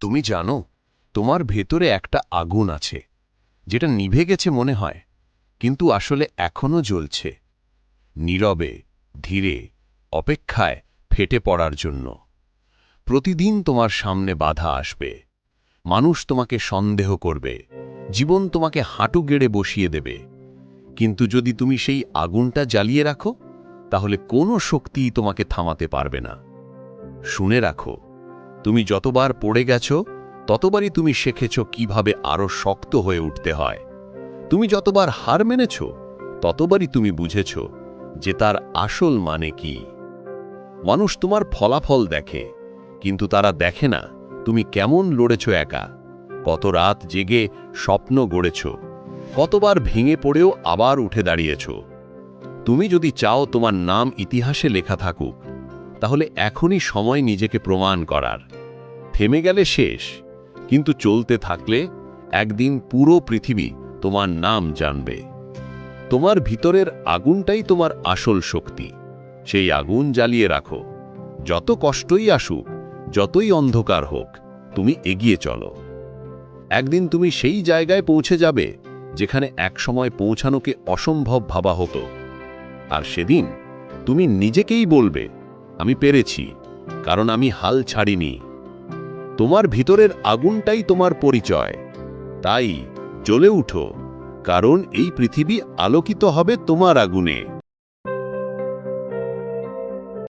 তুমি জানো, তোমার ভেতরে একটা আগুন আছে, যেটা নিভে গেছে মনে হয়, কিন্তু আসলে এখনো জ্বলছে, নীরবে, ধীরে, অপেক্ষায় ফেটে পড়ার জন্য। প্রতিদিন তোমার সামনে বাধা আসবে, মানুষ তোমাকে সন্দেহ করবে, জীবন তোমাকে হাঁটু গেড়ে বসিয়ে দেবে। কিন্তু যদি তুমি সেই আগুনটা জ্বালিয়ে রাখো, তাহলে কোনো শক্তিই তোমাকে থামাতে পারবে না। শুনে রাখো, তুমি যতবার পড়ে গেছো, ততবারই তুমি শিখেছ কিভাবে আরো শক্ত হয়ে উঠতে হয়। তুমি যতবার হার মেনেছ, ততবারই তুমি বুঝেছ যে তার আসল মানে কি। মানুষ তোমার ফলাফল দেখে, কিন্তু তারা দেখে না তুমি কেমন লড়েছ একা, কত রাত জেগে স্বপ্ন গড়েছ, কতবার ভেঙে পড়েও আবার উঠে দাঁড়িয়েছ। তুমি যদি চাও তোমার নাম ইতিহাসে লেখা থাকুক, তাহলে এখনই সময় নিজেকে প্রমাণ করার। থেমে গেলে শেষ, কিন্তু চলতে থাকলে একদিন পুরো পৃথিবী তোমার নাম জানবে। তোমার ভিতরের আগুনটাই তোমার আসল শক্তি। সেই আগুন জ্বালিয়ে রাখো। যত কষ্টই আসুক, যতই অন্ধকার হোক, তুমি এগিয়ে চলো। একদিন তুমি সেই জায়গায় পৌঁছে যাবে যেখানে একসময় পৌঁছানোকে অসম্ভব ভাবা হতো। আর সেদিন তুমি নিজেকেই বলবে, আমি পেরেছি, কারণ আমি হাল ছাড়িনি। তোমার ভিতরের আগুনটাই তোমার পরিচয়। তাই জ্বলে উঠো, কারণ এই পৃথিবী আলোকিত হবে তোমার আগুনে।